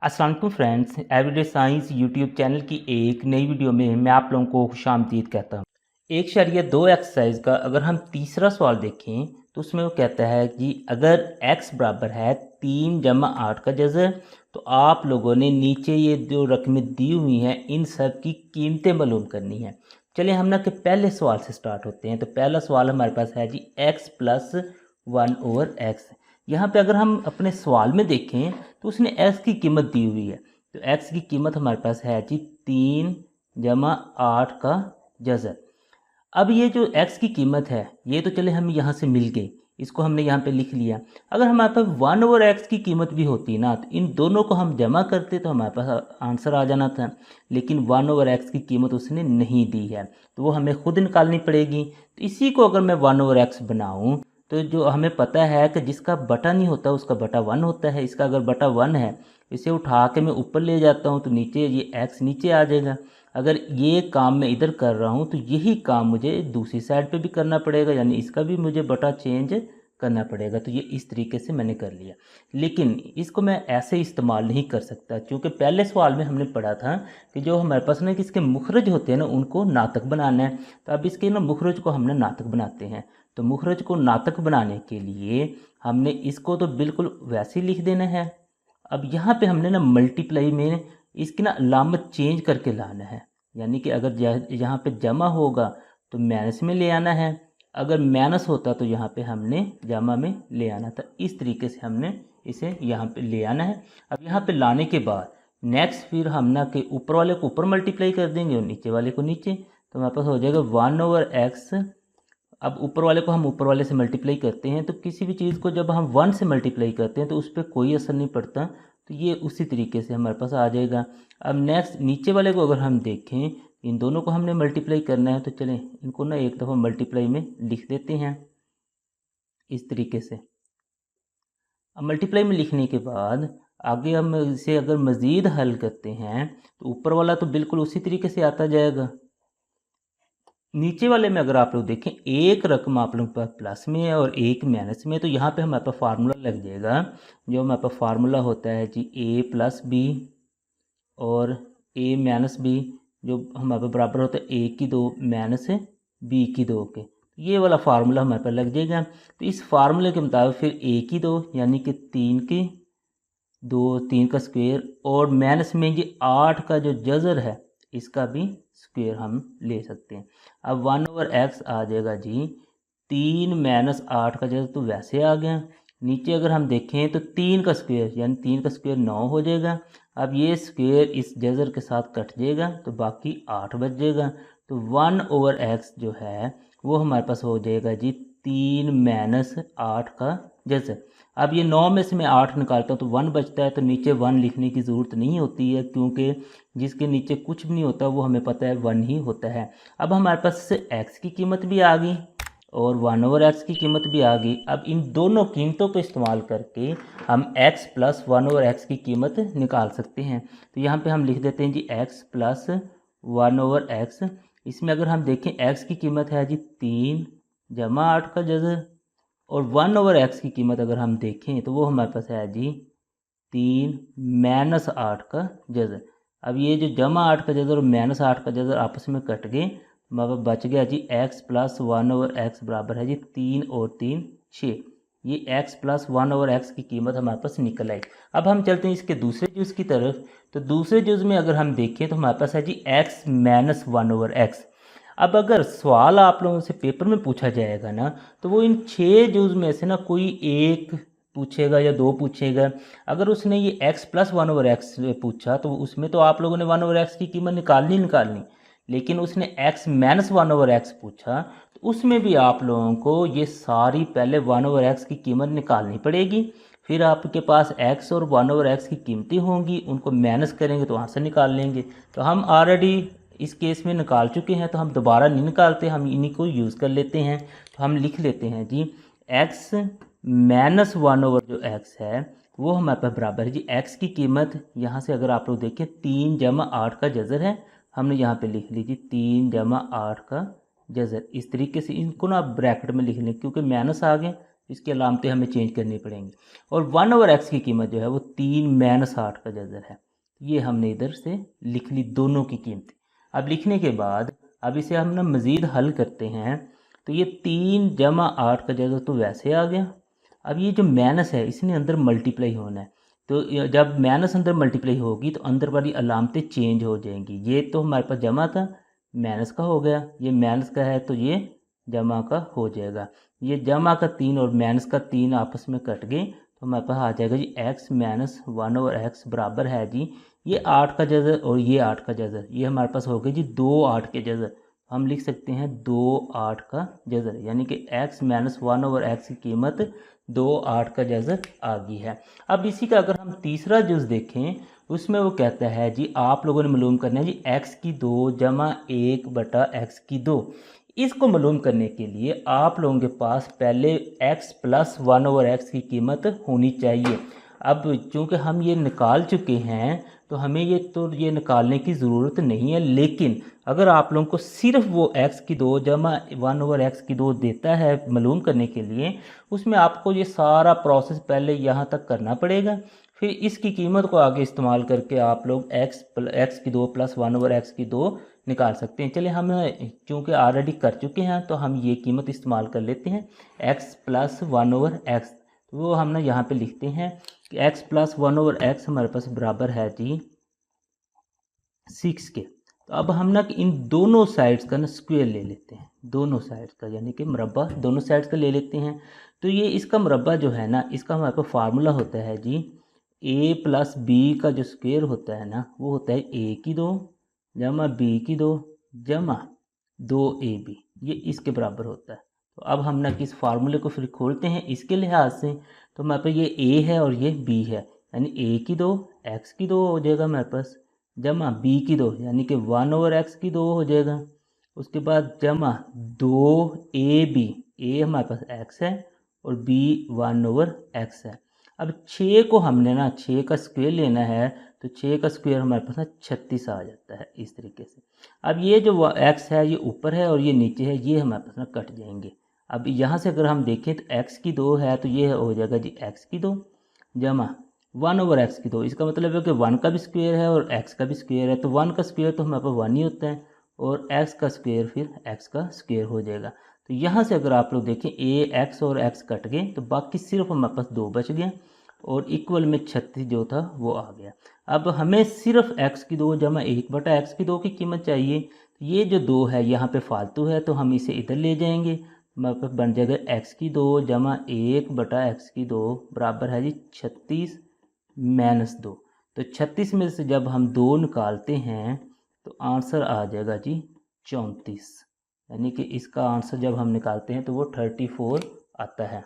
अस्सलाम वालेकुम friends, everyday science YouTube channel की एक नई वीडियो में मैं आप लोगों को खुशामदीद कहता हूँ। एक शरिया दो एक्सरसाइज का अगर हम तीसरा सवाल देखें तो उसमें वो कहता है कि अगर x बराबर है 3 - 8 का जज़र, तो आप लोगों ने नीचे ये जो रकमें दी हुई हैं इन सब की कीमतें मालूम करनी है। चलिए हम ना कि पहले सवाल से स्टार्ट होते हैं। तो पहला सवाल हमारे पास है जी x+1/x। यहाँ पे अगर हम अपने सवाल में देखें तो उसने x की कीमत दी हुई है। तो x की कीमत हमारे पास है जी 3 - 8 का जज़र। अब ये जो x की कीमत है ये तो चले हमें यहाँ से मिल गई, इसको हमने यहाँ पे लिख लिया। अगर हमारे पास 1/x की कीमत भी होती ना तो इन दोनों को हम जमा करते तो हमारे पास आंसर आ जाना था, लेकिन 1/x की कीमत उसने नहीं दी है तो वो हमें खुद निकालनी पड़ेगी। तो इसी को अगर मैं 1/x बनाऊँ तो जो हमें पता है कि जिसका बटा नहीं होता उसका बटा 1 होता है। इसका अगर बटा 1 है, इसे उठा के मैं ऊपर ले जाता हूँ तो नीचे ये x नीचे आ जाएगा। अगर ये काम मैं इधर कर रहा हूँ तो यही काम मुझे दूसरी साइड पे भी करना पड़ेगा, यानी इसका भी मुझे बटा चेंज करना पड़ेगा। तो ये इस तरीके से मैंने कर लिया, लेकिन इसको मैं ऐसे इस्तेमाल नहीं कर सकता क्योंकि पहले सवाल में हमने पढ़ा था कि जो हमारे पास ना किसके मुखरज होते हैं ना उनको नातक बनाना है। तो अब इसके ना मुखरज को हमने नातक बनाते हैं। तो मुखरज को नातक बनाने के लिए हमने इसको तो बिल्कुल वैसे ही लिख देना है। अब यहाँ पे हमने ना मल्टीप्लाई में इसकी ना अलामत चेंज करके लाना है, यानी कि अगर यहाँ पे जमा होगा तो माइनस में ले आना है, अगर माइनस होता तो यहाँ पे हमने जमा में ले आना था। इस तरीके से हमने इसे यहाँ पे ले आना है। अब यहाँ पे लाने के बाद नेक्स्ट फिर हम ना के ऊपर वाले को ऊपर मल्टीप्लाई कर देंगे और नीचे वाले को नीचे, तो हमारे पास हो जाएगा 1/x। अब ऊपर वाले को हम ऊपर वाले से मल्टीप्लाई करते हैं तो किसी भी चीज़ को जब हम 1 से मल्टीप्लाई करते हैं तो उस पर कोई असर नहीं पड़ता, तो ये उसी तरीके से हमारे पास आ जाएगा। अब नेक्स्ट नीचे वाले को अगर हम देखें, इन दोनों को हमने मल्टीप्लाई करना है तो चलें इनको ना एक दफ़ा मल्टीप्लाई में लिख देते हैं इस तरीके से। अब मल्टीप्लाई में लिखने के बाद आगे हम इसे अगर मज़ीद हल करते हैं तो ऊपर वाला तो बिल्कुल उसी तरीके से आता जाएगा। नीचे वाले में अगर आप लोग देखें एक रकम आप लोग के पास प्लस में है और एक माइनस में है, तो यहाँ पे हमारे पास फार्मूला लग जाएगा। जो हमारे पास फार्मूला होता है जी a+b और a-b, जो हमारे पास बराबर होता है a की 2 माइनस b की 2 के। ये वाला फार्मूला हमारे पास लग जाएगा। तो इस फार्मूले के मुताबिक फिर a की 2 यानी कि 3 की 2, 3 का स्क्वायर, और माइनस में ये 8 का जो जज़र है इसका भी स्क्वायर हम ले सकते हैं। अब 1/x आ जाएगा जी 3 - 8 का जज़र, तो वैसे आ गया। नीचे अगर हम देखें तो 3 का स्क्वायर यानी 3 का स्क्वायर 9 हो जाएगा। अब ये स्क्वायर इस जज़र के साथ कट जाएगा तो बाकी 8 बच जाएगा। तो 1/x जो है वो हमारे पास हो जाएगा जी 3 - 8 का जज़र। अब ये 9 में से मैं 8 निकालता हूँ तो 1 बचता है, तो नीचे 1 लिखने की ज़रूरत नहीं होती है क्योंकि जिसके नीचे कुछ भी नहीं होता वो हमें पता है 1 ही होता है। अब हमारे पास x की कीमत भी आ गई और 1/x की कीमत भी आ गई। अब इन दोनों कीमतों को इस्तेमाल करके हम x + 1/x की कीमत निकाल सकते हैं। तो यहाँ पे हम लिख देते हैं जी x + 1/x। इसमें अगर हम देखें x की कीमत है जी 3 - 8 का जज़र, और 1/x की कीमत अगर हम देखें तो वो हमारे पास है जी 3 - 8 का जज़र। अब ये जो जमा 8 का जज़र और -8 का जज़र आपस में कट गए, हमारे पास बच गया जी x + 1/x बराबर है जी 3 और 3 6। ये x + 1/x की कीमत हमारे पास निकल आई। अब हम चलते हैं इसके दूसरे जुज़ की तरफ। तो दूसरे जुज़ में अगर हम देखें तो हमारे पास है जी x - 1/x। अब अगर सवाल आप लोगों से पेपर में पूछा जाएगा ना तो वो इन 6 जुज़ में से ना कोई एक पूछेगा या 2 पूछेगा। अगर उसने ये x + 1/x पूछा तो उसमें तो आप लोगों ने 1/x की कीमत निकालनी, लेकिन उसने x - 1/x पूछा तो उसमें भी आप लोगों को ये सारी पहले 1/x की कीमत निकालनी पड़ेगी। फिर आपके पास x और 1/x की कीमतें होंगी, उनको माइनस करेंगे तो आंसर निकाल लेंगे। तो हम ऑलरेडी इस केस में निकाल चुके हैं तो हम दोबारा नहीं निकालते, हम इन्हीं को यूज़ कर लेते हैं। तो हम लिख लेते हैं जी x - 1/x है वो हमारे पास बराबर है जी x की कीमत, यहाँ से अगर आप लोग देखें 3 - 8 का जज़र है, हमने यहाँ पे लिख ली जी 3 - 8 का जज़र। इस तरीके से इनको ना आप ब्रैकेट में लिख लें क्योंकि माइनस आ गए इसकी अलामतें हमें चेंज करनी पड़ेंगी। और 1/x की कीमत जो है वो 3-60 का जज़र है। ये हमने इधर से लिख ली दोनों की कीमतें। अब लिखने के बाद अब इसे हम ना मज़ीद हल करते हैं, तो ये 3 जमा 8 का जज़र तो वैसे आ गया। अब ये जो माइनस है इसने अंदर मल्टीप्लाई होना है, तो जब माइनस अंदर मल्टीप्लाई होगी तो अंदर वाली अलामतें चेंज हो जाएंगी। ये तो हमारे पास जमा था, माइनस का हो गया, ये माइनस का है तो ये जमा का हो जाएगा। ये जमा का 3 और माइनस का 3 आपस में कट गए तो हमारे पास आ जाएगा जी x माइनस 1/x बराबर है जी ये 8 का जज़र और ये 8 का जज़र। ये हमारे पास हो गया जी 2 8 के जज़र। हम लिख सकते हैं 2 8 का जज़र, यानी कि x माइनस 1/x की कीमत 2 8 का जज़र आ गई है। अब इसी का अगर हम तीसरा जुज़ देखें, उसमें वो कहता है जी आप लोगों ने मालूम करना है जी x की 2 जमा 1/x की 2। इसको मालूम करने के लिए आप लोगों के पास पहले x प्लस 1/x की कीमत होनी चाहिए। अब चूँकि हम ये निकाल चुके हैं तो हमें ये निकालने की ज़रूरत नहीं है, लेकिन अगर आप लोगों को सिर्फ वो x की 2 जमा 1/x की 2 देता है मालूम करने के लिए, उसमें आपको ये सारा प्रोसेस पहले यहाँ तक करना पड़ेगा। फिर इसकी कीमत को आगे इस्तेमाल करके आप लोग x की 2 प्लस 1/x की 2 निकाल सकते हैं। चलिए हम चूँकि ऑलरेडी कर चुके हैं तो हम ये कीमत इस्तेमाल कर लेते हैं x प्लस 1/x। तो वो हम ना यहाँ पे लिखते हैं कि x प्लस 1/x हमारे पास बराबर है जी 6 के। तो अब हम ना इन दोनों साइड्स का ना स्क्वायर ले लेते हैं, दोनों साइड्स का, यानी कि मुरब्बा दोनों साइड्स का ले लेते हैं। तो ये इसका मुरब्बा जो है ना, इसका हमारे पास फार्मूला होता है जी a प्लस बी का जो स्क्वायर होता है ना वो होता है a की 2 जमा b की 2 जमा 2ab, ये इसके बराबर होता है। तो अब हम ना किस फार्मूले को फिर खोलते हैं इसके लिहाज से, तो हमारे पास ये a है और ये b है, यानी a की 2 x की 2 हो जाएगा हमारे पास, जमा b की 2 यानी कि 1/x की 2 हो जाएगा। उसके बाद जमा 2ab, a हमारे पास x है और b 1/x है। अब 6 को हमने ना 6 का स्क्वायर लेना है, तो 6 का स्क्वायर हमारे पास ना 36 आ जाता है इस तरीके से। अब ये जो x है ये ऊपर है और ये नीचे है, ये हमारे पास ना कट जाएंगे। अब यहाँ से अगर हम देखें तो x की 2 है तो ये हो जाएगा जी x की 2 जमा 1/x की 2। इसका मतलब है कि 1 का भी स्क्वायर है और x का भी स्क्वायर है, तो 1 का स्क्वायर तो हमारे पास 1 ही होता है और x का स्क्वायर फिर x का स्क्वायर हो जाएगा। तो यहाँ से अगर आप लोग देखें x और x कट गए तो बाकी सिर्फ हमारे पास 2 बच गए और इक्वल में 36 जो था वो आ गया। अब हमें सिर्फ x की 2 जमा 1/x की 2 की कीमत चाहिए। ये जो 2 है यहाँ पे फालतू है तो हम इसे इधर ले जाएंगे, हमारे पास बन जाएगा x की 2 जमा 1/x की 2 बराबर है जी 36 माइनस 2। तो 36 में से जब हम 2 निकालते हैं तो आंसर आ जाएगा जी 34, यानी कि इसका आंसर जब हम निकालते हैं तो वो 34 आता है।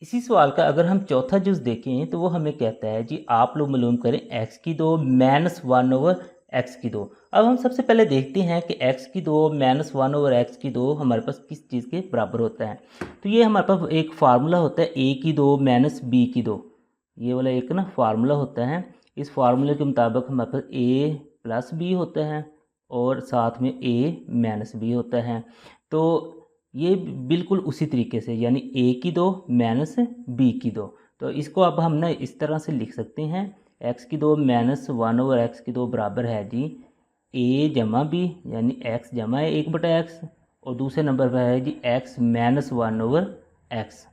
इसी सवाल का अगर हम चौथा जुज़ देखें तो वो हमें कहता है जी आप लोग मालूम करें x की 2 माइनस 1/x की 2। अब हम सबसे पहले देखते हैं कि x की 2 माइनस 1/x की 2 हमारे पास किस चीज़ के बराबर होता है। तो ये हमारे पास एक फार्मूला होता है a की 2 माइनस b की 2, ये वाला एक ना फार्मूला होता है। इस फार्मूले के मुताबिक हमारे पास a प्लस बी होता है और साथ में a माइनस बी होता है। तो ये बिल्कुल उसी तरीके से, यानी a की 2 माइनस b की 2। तो इसको अब हम ना इस तरह से लिख सकते हैं x की 2 माइनस 1/x की 2 बराबर है जी a जमा b, यानी x जमा 1/x और दूसरे नंबर पर है जी x माइनस 1/x।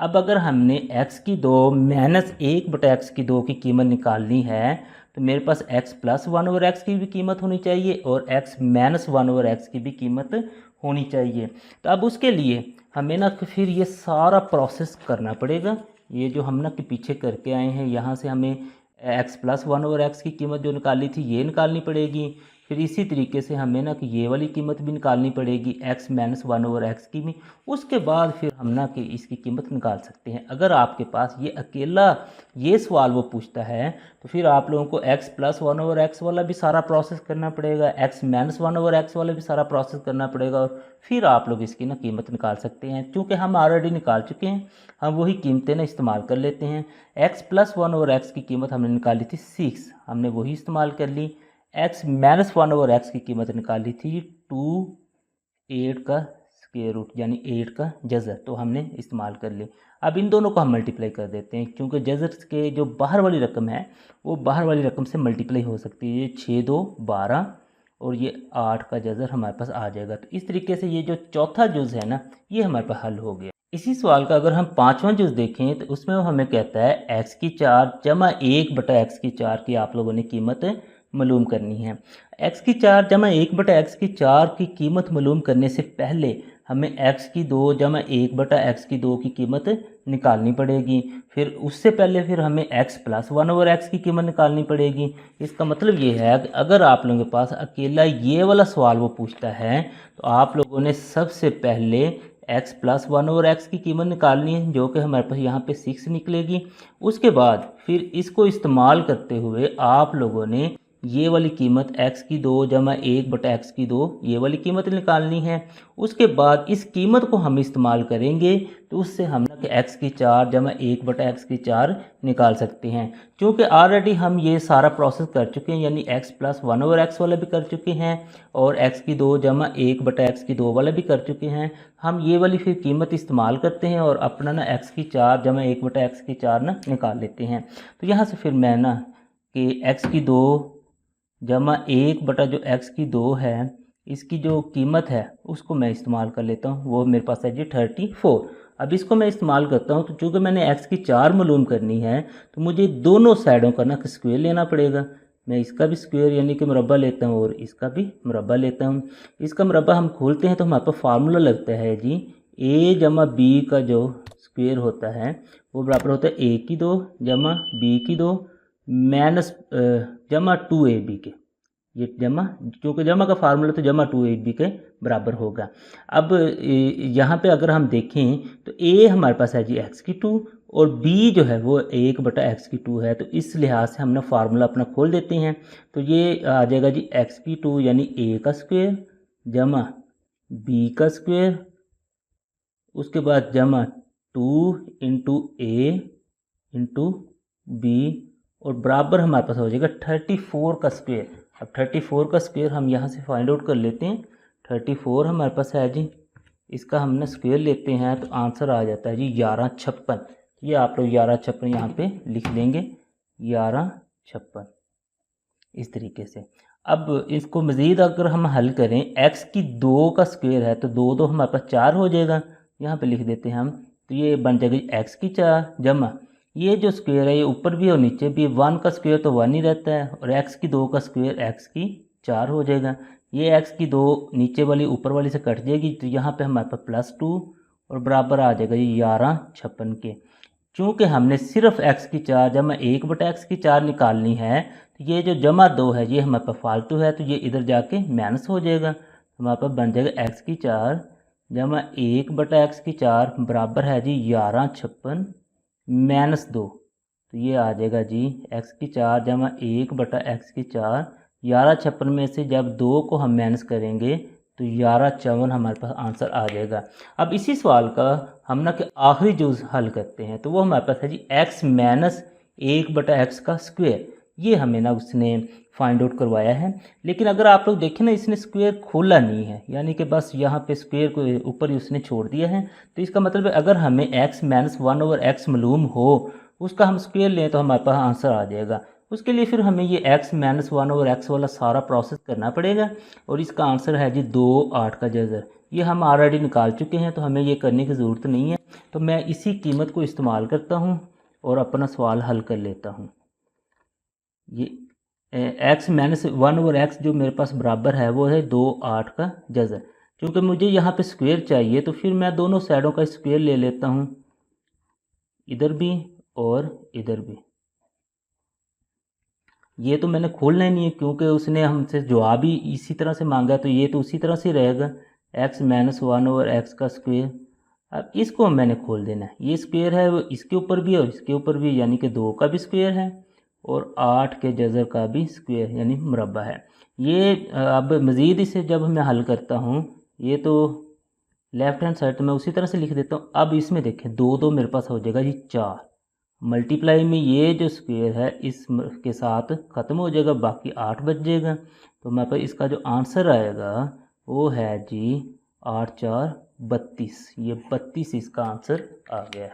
अब अगर हमने x की 2 माइनस 1/x की 2 की कीमत निकालनी है तो मेरे पास x प्लस 1/x की भी कीमत होनी चाहिए और x माइनस 1/x की भी कीमत होनी चाहिए। तो अब उसके लिए हमें ना फिर ये सारा प्रोसेस करना पड़ेगा। ये जो हम ना कि पीछे करके आए हैं, यहाँ से हमें x प्लस 1/x की कीमत जो निकाली थी ये निकालनी पड़ेगी। फिर इसी तरीके से हमें ना कि ये वाली कीमत भी निकालनी पड़ेगी x माइनस 1/x की भी। उसके बाद फिर हम ना कि इसकी कीमत निकाल सकते हैं। अगर आपके पास ये अकेला ये सवाल वो पूछता है तो फिर आप लोगों को x प्लस 1/x वाला भी सारा प्रोसेस करना पड़ेगा, x माइनस 1/x वाला भी सारा प्रोसेस करना पड़ेगा और फिर आप लोग इसकी ना कीमत निकाल सकते हैं। क्योंकि हम ऑलरेडी निकाल चुके हैं, हम वही कीमतें ना इस्तेमाल कर लेते हैं। x प्लस 1/x की कीमत हमने निकाली थी 6, हमने वही इस्तेमाल कर ली। x माइनस 1/x की कीमत निकाली थी 2 8 का स्क्वायर रूट यानी 8 का जज़र, तो हमने इस्तेमाल कर ली। अब इन दोनों को हम मल्टीप्लाई कर देते हैं, क्योंकि जज़र के जो बाहर वाली रकम है वो बाहर वाली रकम से मल्टीप्लाई हो सकती है। ये 6 2 12 और ये 8 का जज़र हमारे पास आ जाएगा। तो इस तरीके से ये जो चौथा जुज़ है ना, ये हमारे पास हल हो गया। इसी सवाल का अगर हम पाँचवां जुज़ देखें तो उसमें वो हमें कहता है x⁴ जमा 1/x⁴ की आप लोगों ने कीमत मालूम करनी है। x⁴ जमा 1/x⁴ की कीमत मालूम करने से पहले हमें x⁵ जमा 1/x⁵ की कीमत निकालनी पड़ेगी। फिर उससे पहले फिर हमें x + 1/x की कीमत निकालनी पड़ेगी। इसका मतलब ये है कि अगर आप लोगों के पास अकेला ये वाला सवाल वो पूछता है तो आप लोगों ने सबसे पहले x + 1/x की कीमत निकालनी है, जो कि हमारे पास यहाँ पे 6 निकलेगी। उसके बाद फिर इसको इस्तेमाल करते हुए आप लोगों ने ये वाली कीमत x⁵ जमा 1/x⁵ ये वाली कीमत निकालनी है। उसके बाद इस कीमत को हम इस्तेमाल करेंगे तो उससे हम ना कि x⁴ जमा 1/x⁴ निकाल सकते हैं। क्योंकि ऑलरेडी हम ये सारा प्रोसेस कर चुके हैं, यानी x + 1/x वाला भी कर चुके हैं और x⁵ जमा 1/x⁵ वाला भी कर चुके हैं। हम ये वाली फिर कीमत इस्तेमाल करते हैं और अपना ना x⁴ जमा 1/x⁴ ना निकाल लेते हैं। तो यहाँ से फिर मैं ना कि x⁵ जमा 1/x⁵ है, इसकी जो कीमत है उसको मैं इस्तेमाल कर लेता हूँ। वो मेरे पास है जी 34। अब इसको मैं इस्तेमाल करता हूँ तो चूँकि मैंने x⁴ मालूम करनी है तो मुझे दोनों साइडों का ना स्क्वायर लेना पड़ेगा। मैं इसका भी स्क्वायर यानी कि मुरब्बा लेता हूँ और इसका भी मुरब्बा लेता हूँ। इसका मुरब्बा हम खोलते हैं तो हमारे पास फार्मूला लगता है जी a जमा b का जो स्क्वायर होता है वो बराबर होता है a⁵ जमा b⁵ माइनस जमा 2ab के। ये जमा, क्योंकि जमा का फार्मूला तो जमा 2ab के बराबर होगा। अब यहाँ पे अगर हम देखें तो a हमारे पास है जी x⁵ और b जो है वो 1/x⁵ है। तो इस लिहाज से हमने फार्मूला अपना खोल देते हैं। तो ये आ जाएगा जी x⁵ यानी a का स्क्वायर जमा b का स्क्वायर, उसके बाद जमा 2 × a × b और बराबर हमारे पास हो जाएगा 34 का स्क्वायर। अब 34 का स्क्वायर हम यहाँ से फाइंड आउट कर लेते हैं। 34 हमारे पास है जी, इसका हमने स्क्वायर लेते हैं तो आंसर आ जाता है जी 1156। ये आप लोग 1156 यहाँ पे लिख लेंगे, 1156 इस तरीके से। अब इसको मज़ीद अगर हम हल करें, x⁵ का स्क्वायर है तो 2 2 हमारे पास 4 हो जाएगा, यहाँ पे लिख देते हैं हम। तो ये बन जाएगा x⁴ जमा ये जो स्क्वायर है ये ऊपर भी और नीचे भी, 1 का स्क्वायर तो 1 ही रहता है और x⁵ का स्क्वायर x⁴ हो जाएगा। ये x⁵ नीचे वाली ऊपर वाली से कट जाएगी तो यहाँ पे हमारे पास +2 और बराबर आ जाएगा ये 1156 के। चूँकि हमने सिर्फ x⁴ जमा 1/x⁴ निकालनी है तो ये जो जमा 2 है ये हमारे पास फालतू है, तो ये इधर जाके माइनस हो जाएगा। हमारे पास बन जाएगा x⁴ जमा 1/x⁴ बराबर है जी 1156 - 2। तो ये आ जाएगा जी x⁴ जमा 1/x⁴। 1156 में से जब 2 को हम माइनस करेंगे तो 1154 हमारे पास आंसर आ जाएगा। अब इसी सवाल का हम ना कि आखिरी जुज़ हल करते हैं तो वो हमारे पास है जी x - 1/x का स्क्वायर। ये हमें ना उसने फाइंड आउट करवाया है। लेकिन अगर आप लोग देखें ना, इसने स्क्वायर खोला नहीं है, यानी कि बस यहाँ पे स्क्वायर को ऊपर ही उसने छोड़ दिया है। तो इसका मतलब है अगर हमें x - 1/x मालूम हो उसका हम स्क्वायर लें तो हमारे पास आंसर आ जाएगा। उसके लिए फिर हमें ये x - 1/x वाला सारा प्रोसेस करना पड़ेगा और इसका आंसर है जी 2 8 का जज़र। ये हम ऑलरेडी निकाल चुके हैं तो हमें ये करने की ज़रूरत नहीं है। तो मैं इसी कीमत को इस्तेमाल करता हूँ और अपना सवाल हल कर लेता हूँ। ये x - 1/x जो मेरे पास बराबर है वो है 2 8 का जज़र। क्योंकि मुझे यहाँ पे स्क्वायर चाहिए तो फिर मैं दोनों साइडों का स्क्वायर ले लेता हूँ, इधर भी और इधर भी। ये तो मैंने खोलना ही नहीं है क्योंकि उसने हमसे जवाब ही इसी तरह से मांगा, तो ये तो उसी तरह से रहेगा x - 1/x का स्क्वायर। अब इसको मैंने खोल देना है। ये स्क्वायर है वो इसके ऊपर भी और इसके ऊपर भी, यानी कि 2 का भी स्क्वायर है और 8 के जज़र का भी स्क्वायर यानी मुरब्बा है। ये अब मज़ीद इसे जब मैं हल करता हूँ, ये तो लेफ़्ट हैंड साइड तो मैं उसी तरह से लिख देता हूँ। अब इसमें देखें 2 2 मेरे पास हो जाएगा जी 4, मल्टीप्लाई में ये जो स्क्वायर है इस के साथ ख़त्म हो जाएगा, बाकी 8 बच जाएगा। तो मेरे पास इसका जो आंसर आएगा वो है जी 8 4 32, ये 32 इसका आंसर आ गया।